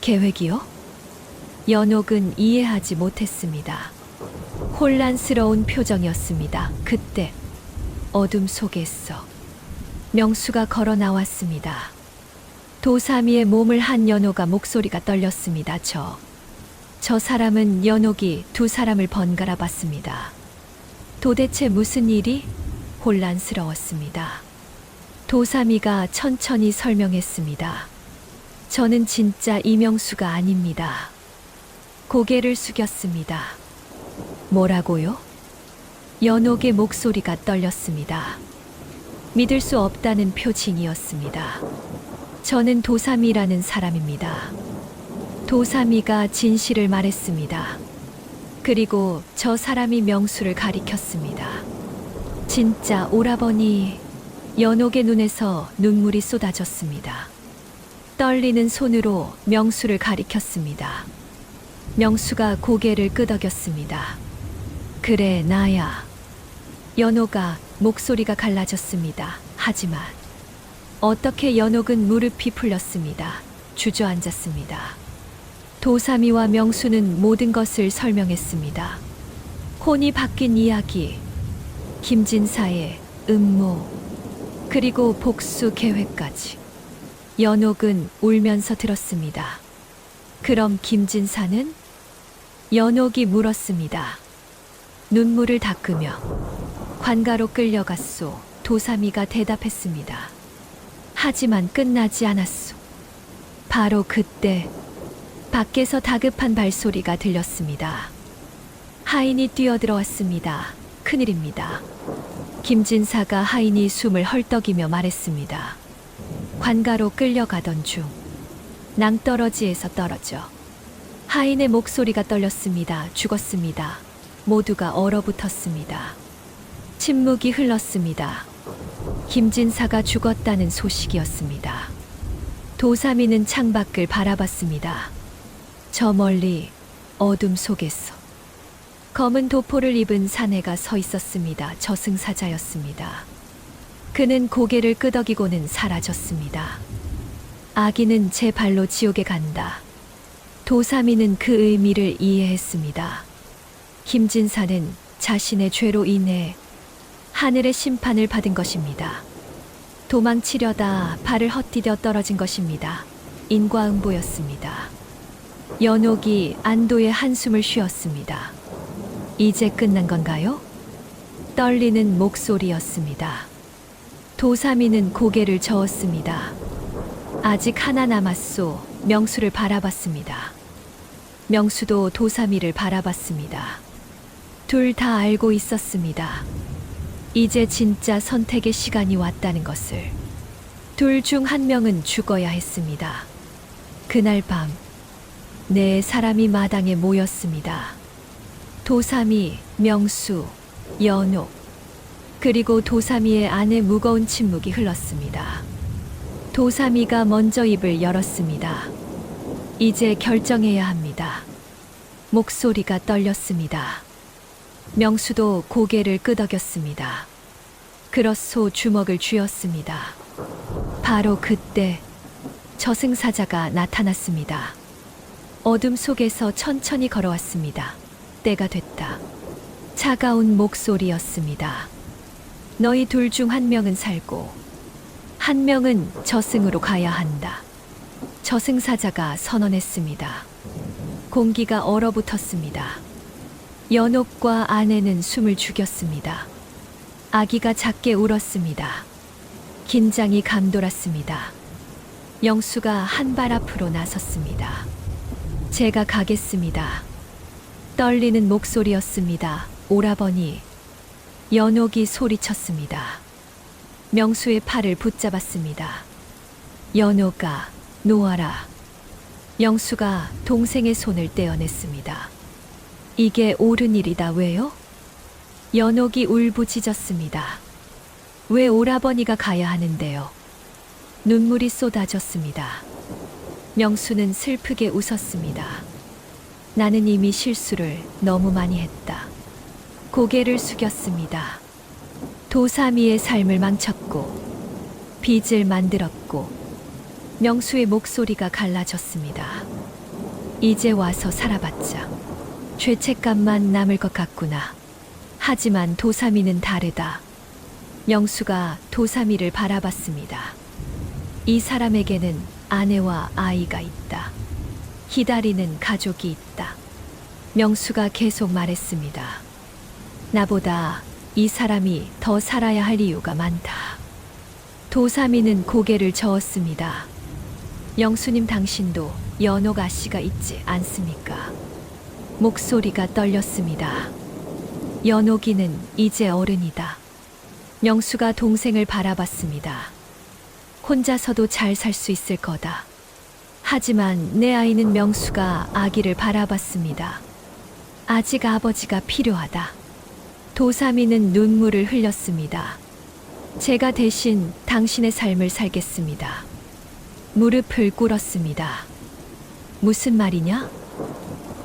계획이요? 연옥은 이해하지 못했습니다. 혼란스러운 표정이었습니다. 그때 어둠 속에서 명수가 걸어 나왔습니다. 도사미의 몸을 한 연옥아 목소리가 떨렸습니다. 저 사람은 연옥이 두 사람을 번갈아 봤습니다. 도대체 무슨 일이? 혼란스러웠습니다. 도사미가 천천히 설명했습니다. 저는 진짜 이명수가 아닙니다. 고개를 숙였습니다. 뭐라고요? 연옥의 목소리가 떨렸습니다. 믿을 수 없다는 표징이었습니다. 저는 도사미라는 사람입니다. 도사미가 진실을 말했습니다. 그리고 저 사람이 명수를 가리켰습니다. 진짜 오라버니. 연옥의 눈에서 눈물이 쏟아졌습니다. 떨리는 손으로 명수를 가리켰습니다. 명수가 고개를 끄덕였습니다. 그래, 나야. 연옥아, 목소리가 갈라졌습니다. 하지만 어떻게 연옥은 무릎이 풀렸습니다. 주저앉았습니다. 도사미와 명수는 모든 것을 설명했습니다. 혼이 바뀐 이야기, 김진사의 음모, 그리고 복수 계획까지. 연옥은 울면서 들었습니다. 그럼 김진사는? 연옥이 물었습니다. 눈물을 닦으며. 관가로 끌려갔소. 도삼이가 대답했습니다. 하지만 끝나지 않았소. 바로 그때 밖에서 다급한 발소리가 들렸습니다. 하인이 뛰어들어왔습니다. 큰일입니다. 김진사가 하인이 숨을 헐떡이며 말했습니다. 관가로 끌려가던 중 낭떠러지에서 떨어져. 하인의 목소리가 떨렸습니다. 죽었습니다. 모두가 얼어붙었습니다. 침묵이 흘렀습니다. 김진사가 죽었다는 소식이었습니다. 도삼이는 창밖을 바라봤습니다. 저 멀리 어둠 속에서 검은 도포를 입은 사내가 서 있었습니다. 저승사자였습니다. 그는 고개를 끄덕이고는 사라졌습니다. 아기는 제 발로 지옥에 간다. 도삼이는 그 의미를 이해했습니다. 김진사는 자신의 죄로 인해 하늘의 심판을 받은 것입니다. 도망치려다 발을 헛디뎌 떨어진 것입니다. 인과응보였습니다. 연옥이 안도의 한숨을 쉬었습니다. 이제 끝난 건가요? 떨리는 목소리였습니다. 도삼이는 고개를 저었습니다. 아직 하나 남았소. 명수를 바라봤습니다. 명수도 도삼이를 바라봤습니다. 둘 다 알고 있었습니다. 이제 진짜 선택의 시간이 왔다는 것을. 둘 중 한 명은 죽어야 했습니다. 그날 밤, 네 사람이 마당에 모였습니다. 도삼이, 명수, 연옥, 그리고 도삼이의 안에 무거운 침묵이 흘렀습니다. 도삼이가 먼저 입을 열었습니다. 이제 결정해야 합니다. 목소리가 떨렸습니다. 명수도 고개를 끄덕였습니다. 그렇소. 주먹을 쥐었습니다. 바로 그때 저승사자가 나타났습니다. 어둠 속에서 천천히 걸어왔습니다. 때가 됐다. 차가운 목소리였습니다. 너희 둘 중 한 명은 살고 한 명은 저승으로 가야 한다. 저승사자가 선언했습니다. 공기가 얼어붙었습니다. 연옥과 아내는 숨을 죽였습니다. 아기가 작게 울었습니다. 긴장이 감돌았습니다. 영수가 한 발 앞으로 나섰습니다. 제가 가겠습니다. 떨리는 목소리였습니다. 오라버니. 연옥이 소리쳤습니다. 명수의 팔을 붙잡았습니다. 연옥아, 놓아라. 영수가 동생의 손을 떼어냈습니다. 이게 옳은 일이다. 왜요? 연옥이 울부짖었습니다. 왜 오라버니가 가야 하는데요? 눈물이 쏟아졌습니다. 명수는 슬프게 웃었습니다. 나는 이미 실수를 너무 많이 했다. 고개를 숙였습니다. 도삼이의 삶을 망쳤고 빚을 만들었고. 명수의 목소리가 갈라졌습니다. 이제 와서 살아봤자 죄책감만 남을 것 같구나. 하지만 도삼이는 다르다. 명수가 도삼이를 바라봤습니다. 이 사람에게는 아내와 아이가 있다. 기다리는 가족이 있다. 명수가 계속 말했습니다. 나보다 이 사람이 더 살아야 할 이유가 많다. 도삼이는 고개를 저었습니다. 영수님, 당신도 연옥 아씨가 있지 않습니까? 목소리가 떨렸습니다. 연옥이는 이제 어른이다. 명수가 동생을 바라봤습니다. 혼자서도 잘 살 수 있을 거다. 하지만 내 아이는. 명수가 아기를 바라봤습니다. 아직 아버지가 필요하다. 도삼이는 눈물을 흘렸습니다. 제가 대신 당신의 삶을 살겠습니다. 무릎을 꿇었습니다. 무슨 말이냐?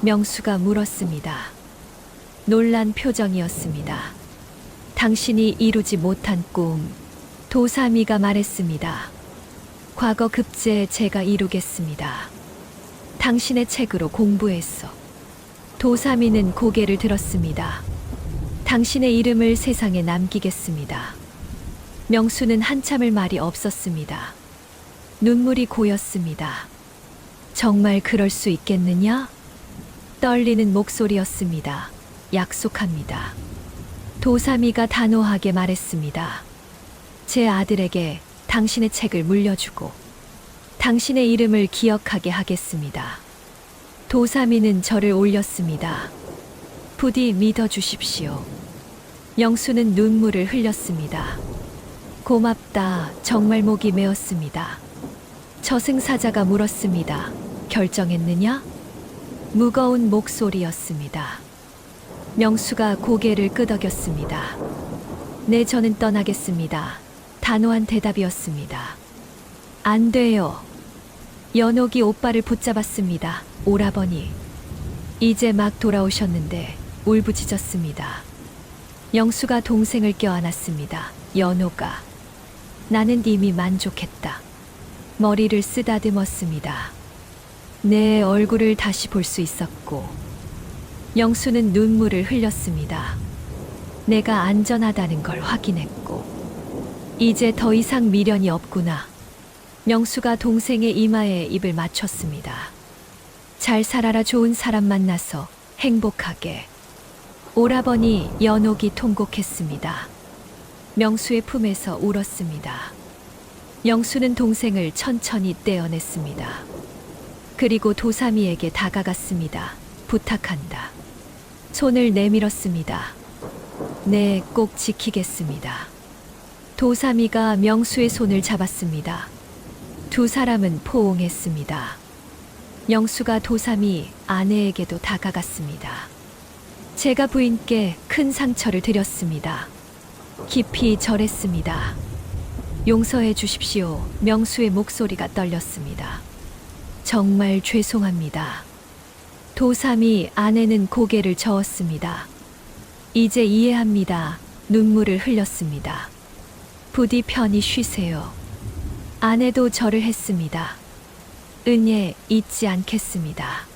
명수가 물었습니다. 놀란 표정이었습니다. 당신이 이루지 못한 꿈. 도삼이가 말했습니다. 과거 급제 제가 이루겠습니다. 당신의 책으로 공부했어. 도삼이는 고개를 들었습니다. 당신의 이름을 세상에 남기겠습니다. 명수는 한참을 말이 없었습니다. 눈물이 고였습니다. 정말 그럴 수 있겠느냐? 떨리는 목소리였습니다. 약속합니다. 도사미가 단호하게 말했습니다. 제 아들에게 당신의 책을 물려주고 당신의 이름을 기억하게 하겠습니다. 도사미는 저를 올렸습니다. 부디 믿어주십시오. 명수는 눈물을 흘렸습니다. 고맙다. 정말 목이 메었습니다. 저승사자가 물었습니다. 결정했느냐? 무거운 목소리였습니다. 명수가 고개를 끄덕였습니다. 네, 저는 떠나겠습니다. 단호한 대답이었습니다. 안 돼요. 연옥이 오빠를 붙잡았습니다. 오라버니. 이제 막 돌아오셨는데 울부짖었습니다. 명수가 동생을 껴안았습니다. 연옥아, 나는 이미 만족했다. 머리를 쓰다듬었습니다. 내 얼굴을 다시 볼 수 있었고, 명수는 눈물을 흘렸습니다. 내가 안전하다는 걸 확인했고, 이제 더 이상 미련이 없구나. 명수가 동생의 이마에 입을 맞췄습니다. 잘 살아라. 좋은 사람 만나서 행복하게. 오라버니. 연옥이 통곡했습니다. 명수의 품에서 울었습니다. 명수는 동생을 천천히 떼어냈습니다. 그리고 도사미에게 다가갔습니다. 부탁한다. 손을 내밀었습니다. 네, 꼭 지키겠습니다. 도사미가 명수의 손을 잡았습니다. 두 사람은 포옹했습니다. 명수가 도사미 아내에게도 다가갔습니다. 제가 부인께 큰 상처를 드렸습니다. 깊이 절했습니다. 용서해 주십시오. 명수의 목소리가 떨렸습니다. 정말 죄송합니다. 도사미 아내는 고개를 저었습니다. 이제 이해합니다. 눈물을 흘렸습니다. 부디 편히 쉬세요. 아내도 절을 했습니다. 은혜 잊지 않겠습니다.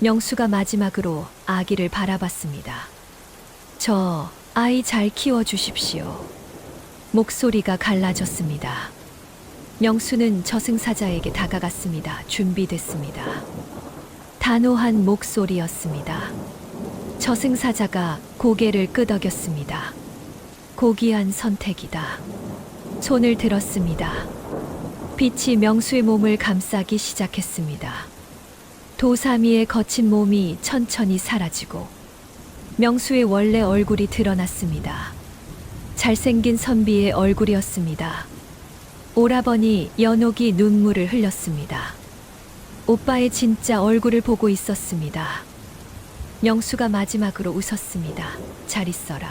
명수가 마지막으로 아기를 바라봤습니다. 저 아이 잘 키워주십시오. 목소리가 갈라졌습니다. 명수는 저승사자에게 다가갔습니다. 준비됐습니다. 단호한 목소리였습니다. 저승사자가 고개를 끄덕였습니다. 고귀한 선택이다. 손을 들었습니다. 빛이 명수의 몸을 감싸기 시작했습니다. 도사미의 거친 몸이 천천히 사라지고 명수의 원래 얼굴이 드러났습니다. 잘생긴 선비의 얼굴이었습니다. 오라버니. 연옥이 눈물을 흘렸습니다. 오빠의 진짜 얼굴을 보고 있었습니다. 명수가 마지막으로 웃었습니다. 잘 있어라.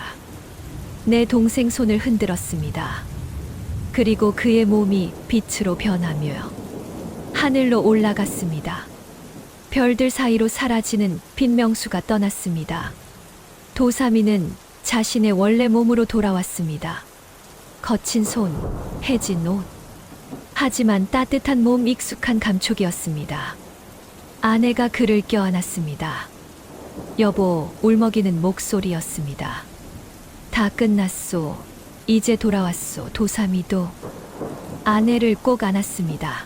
내 동생 손을 흔들었습니다. 그리고 그의 몸이 빛으로 변하며 하늘로 올라갔습니다. 별들 사이로 사라지는 빛명수가 떠났습니다. 도사미는 자신의 원래 몸으로 돌아왔습니다. 거친 손, 해진 옷. 하지만 따뜻한 몸, 익숙한 감촉이었습니다. 아내가 그를 껴안았습니다. 여보. 울먹이는 목소리였습니다. 다 끝났소. 이제 돌아왔소. 도사미도 아내를 꼭 안았습니다.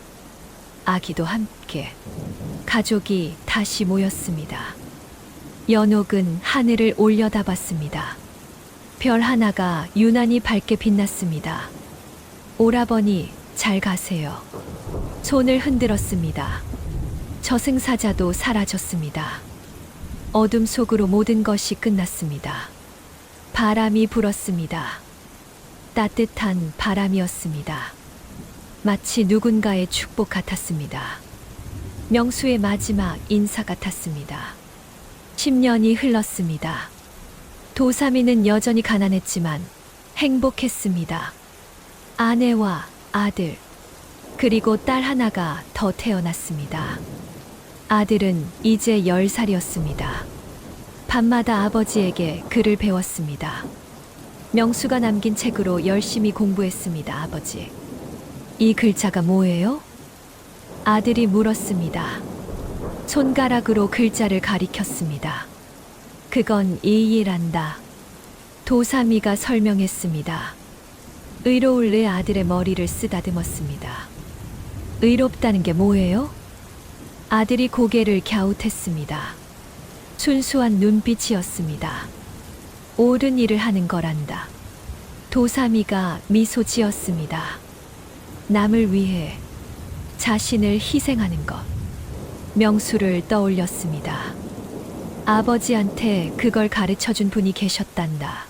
아기도 함께. 가족이 다시 모였습니다. 연옥은 하늘을 올려다봤습니다. 별 하나가 유난히 밝게 빛났습니다. 오라버니. 잘 가세요. 손을 흔들었습니다. 저승사자도 사라졌습니다. 어둠 속으로 모든 것이 끝났습니다. 바람이 불었습니다. 따뜻한 바람이었습니다. 마치 누군가의 축복 같았습니다. 명수의 마지막 인사 같았습니다. 10년이 흘렀습니다. 도사미는 여전히 가난했지만 행복했습니다. 아내와 아들, 그리고 딸 하나가 더 태어났습니다. 아들은 이제 10살이었습니다. 밤마다 아버지에게 글을 배웠습니다. 명수가 남긴 책으로 열심히 공부했습니다. 아버지, 이 글자가 뭐예요? 아들이 물었습니다. 손가락으로 글자를 가리켰습니다. 그건 이이란다. 도사미가 설명했습니다. 의로울 내 아들의 머리를 쓰다듬었습니다. 의롭다는 게 뭐예요? 아들이 고개를 갸웃했습니다. 순수한 눈빛이었습니다. 옳은 일을 하는 거란다. 도사미가 미소 지었습니다. 남을 위해 자신을 희생하는 것. 명수를 떠올렸습니다. 아버지한테 그걸 가르쳐 준 분이 계셨단다.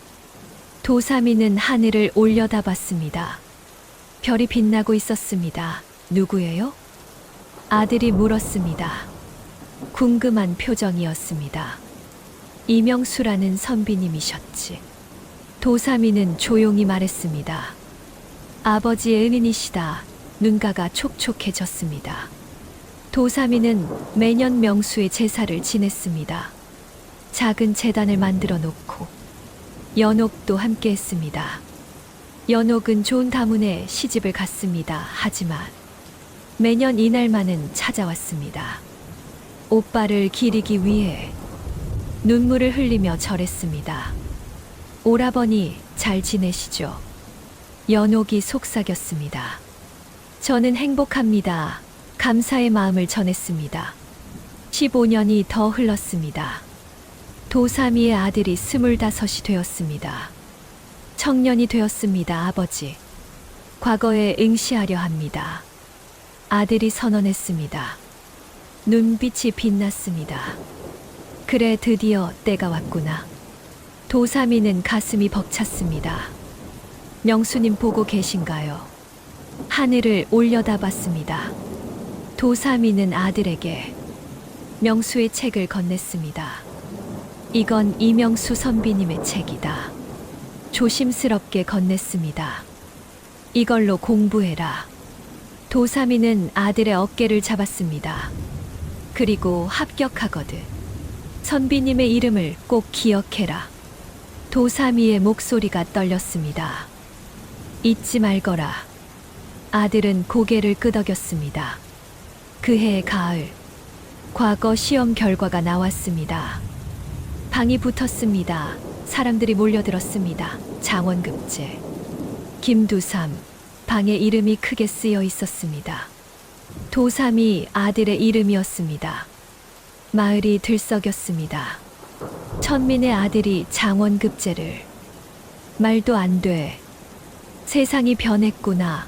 도사미는 하늘을 올려다봤습니다. 별이 빛나고 있었습니다. 누구예요? 아들이 물었습니다. 궁금한 표정이었습니다. 이명수라는 선비님이셨지. 도사미는 조용히 말했습니다. 아버지의 은인이시다. 눈가가 촉촉해졌습니다. 도사미는 매년 명수의 제사를 지냈습니다. 작은 제단을 만들어 놓고 연옥도 함께 했습니다. 연옥은 좋은 가문에 시집을 갔습니다. 하지만 매년 이날만은 찾아왔습니다. 오빠를 기리기 위해 눈물을 흘리며 절했습니다. 오라버니 잘 지내시죠? 연옥이 속삭였습니다. 저는 행복합니다. 감사의 마음을 전했습니다. 15년이 더 흘렀습니다. 도사미의 아들이 25이 되었습니다. 청년이 되었습니다, 아버지. 과거에 응시하려 합니다. 아들이 선언했습니다. 눈빛이 빛났습니다. 그래, 드디어 때가 왔구나. 도사미는 가슴이 벅찼습니다. 명수님 보고 계신가요? 하늘을 올려다봤습니다. 도사미는 아들에게 명수의 책을 건넸습니다. 이건 이명수 선비님의 책이다. 조심스럽게 건넸습니다. 이걸로 공부해라. 도사미는 아들의 어깨를 잡았습니다. 그리고 합격하거든. 선비님의 이름을 꼭 기억해라. 도사미의 목소리가 떨렸습니다. 잊지 말거라. 아들은 고개를 끄덕였습니다. 그해 가을, 과거 시험 결과가 나왔습니다. 방이 붙었습니다. 사람들이 몰려들었습니다. 장원급제. 김두삼, 방에 이름이 크게 쓰여 있었습니다. 도삼이 아들의 이름이었습니다. 마을이 들썩였습니다. 천민의 아들이 장원급제를. 말도 안 돼. 세상이 변했구나.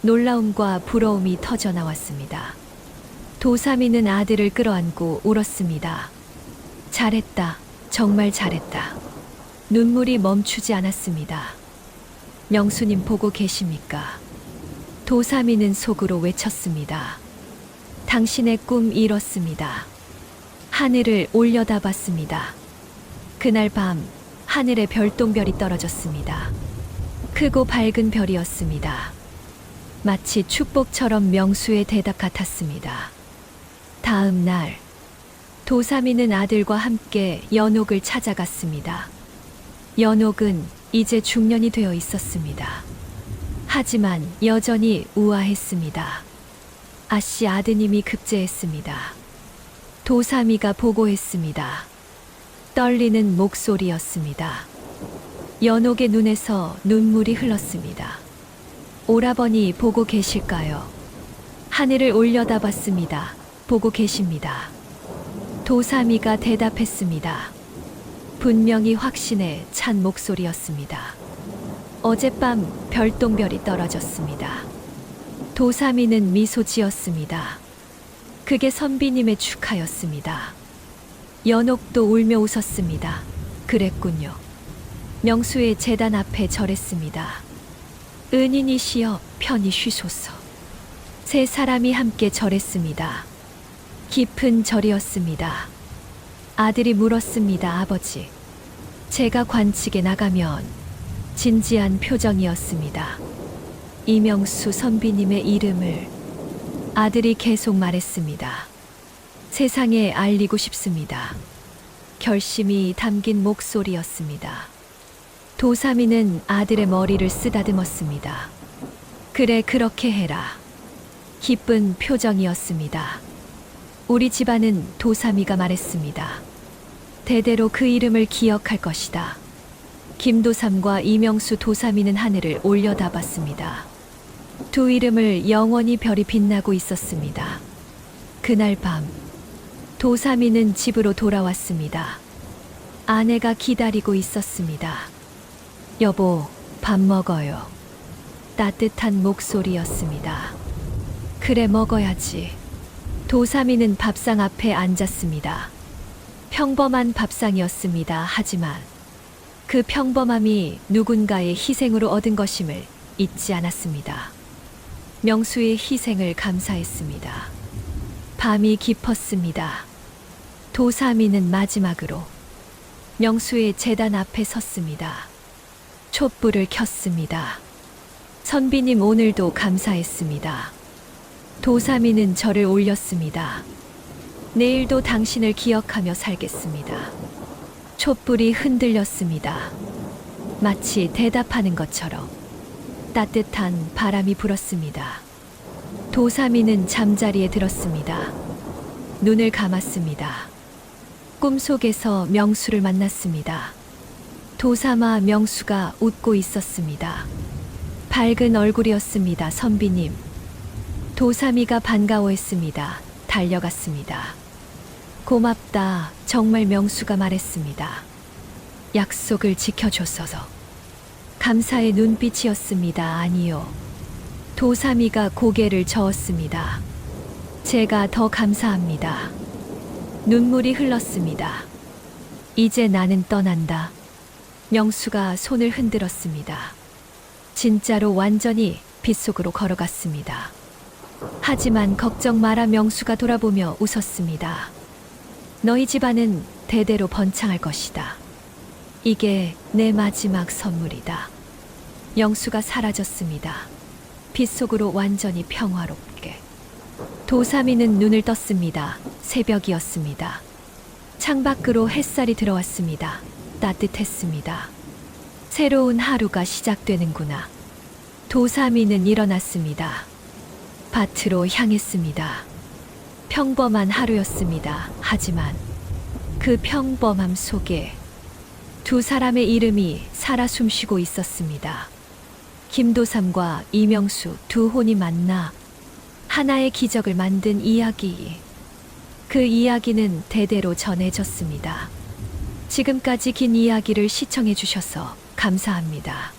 놀라움과 부러움이 터져 나왔습니다. 도사미는 아들을 끌어안고 울었습니다. 잘했다. 정말 잘했다. 눈물이 멈추지 않았습니다. 명수님 보고 계십니까? 도사미는 속으로 외쳤습니다. 당신의 꿈 이뤘습니다. 하늘을 올려다봤습니다. 그날 밤 하늘에 별똥별이 떨어졌습니다. 크고 밝은 별이었습니다. 마치 축복처럼 명수의 대답 같았습니다. 다음 날 도사미는 아들과 함께 연옥을 찾아갔습니다. 연옥은 이제 중년이 되어 있었습니다. 하지만 여전히 우아했습니다. 아씨 아드님이 급제했습니다. 도사미가 보고했습니다. 떨리는 목소리였습니다. 연옥의 눈에서 눈물이 흘렀습니다. 오라버니 보고 계실까요? 하늘을 올려다봤습니다. 보고 계십니다. 도사미가 대답했습니다. 분명히 확신에 찬 목소리였습니다. 어젯밤 별똥별이 떨어졌습니다. 도사미는 미소 지었습니다. 그게 선비님의 축하였습니다. 연옥도 울며 웃었습니다. 그랬군요. 명수의 제단 앞에 절했습니다. 은인이시여 편히 쉬소서. 세 사람이 함께 절했습니다. 깊은 절이었습니다. 아들이 물었습니다. 아버지, 제가 관측에 나가면? 진지한 표정이었습니다. 이명수 선비님의 이름을. 아들이 계속 말했습니다. 세상에 알리고 싶습니다. 결심이 담긴 목소리였습니다. 도사미는 아들의 머리를 쓰다듬었습니다. 그래, 그렇게 해라. 기쁜 표정이었습니다. 우리 집안은, 도사미가 말했습니다. 대대로 그 이름을 기억할 것이다. 김도삼과 이명수 도삼이는 하늘을 올려다봤습니다. 두 이름을 영원히 별이 빛나고 있었습니다. 그날 밤 도삼이는 집으로 돌아왔습니다. 아내가 기다리고 있었습니다. 여보, 밥 먹어요. 따뜻한 목소리였습니다. 그래, 먹어야지. 도삼이는 밥상 앞에 앉았습니다. 평범한 밥상이었습니다. 하지만 그 평범함이 누군가의 희생으로 얻은 것임을 잊지 않았습니다. 명수의 희생을 감사했습니다. 밤이 깊었습니다. 도삼이는 마지막으로 명수의 제단 앞에 섰습니다. 촛불을 켰습니다. 선비님, 오늘도 감사했습니다. 도삼이는 절을 올렸습니다. 내일도 당신을 기억하며 살겠습니다. 촛불이 흔들렸습니다. 마치 대답하는 것처럼 따뜻한 바람이 불었습니다. 도삼이는 잠자리에 들었습니다. 눈을 감았습니다. 꿈속에서 명수를 만났습니다. 도삼아, 명수가 웃고 있었습니다. 밝은 얼굴이었습니다. 선비님. 도삼이가 반가워했습니다. 달려갔습니다. 고맙다. 정말, 명수가 말했습니다. 약속을 지켜줬어서. 감사의 눈빛이었습니다. 아니요. 도삼이가 고개를 저었습니다. 제가 더 감사합니다. 눈물이 흘렀습니다. 이제 나는 떠난다. 명수가 손을 흔들었습니다. 진짜로 완전히 빗속으로 걸어갔습니다. 하지만 걱정 마라. 명수가 돌아보며 웃었습니다. 너희 집안은 대대로 번창할 것이다. 이게 내 마지막 선물이다. 명수가 사라졌습니다. 빗속으로 완전히 평화롭게. 도삼이는 눈을 떴습니다. 새벽이었습니다. 창밖으로 햇살이 들어왔습니다. 따뜻했습니다. 새로운 하루가 시작되는구나. 도삼이는 일어났습니다. 밭으로 향했습니다. 평범한 하루였습니다. 하지만 그 평범함 속에 두 사람의 이름이 살아 숨쉬고 있었습니다. 김도삼과 이명수, 두 혼이 만나 하나의 기적을 만든 이야기. 그 이야기는 대대로 전해졌습니다. 지금까지 긴 이야기를 시청해 주셔서 감사합니다.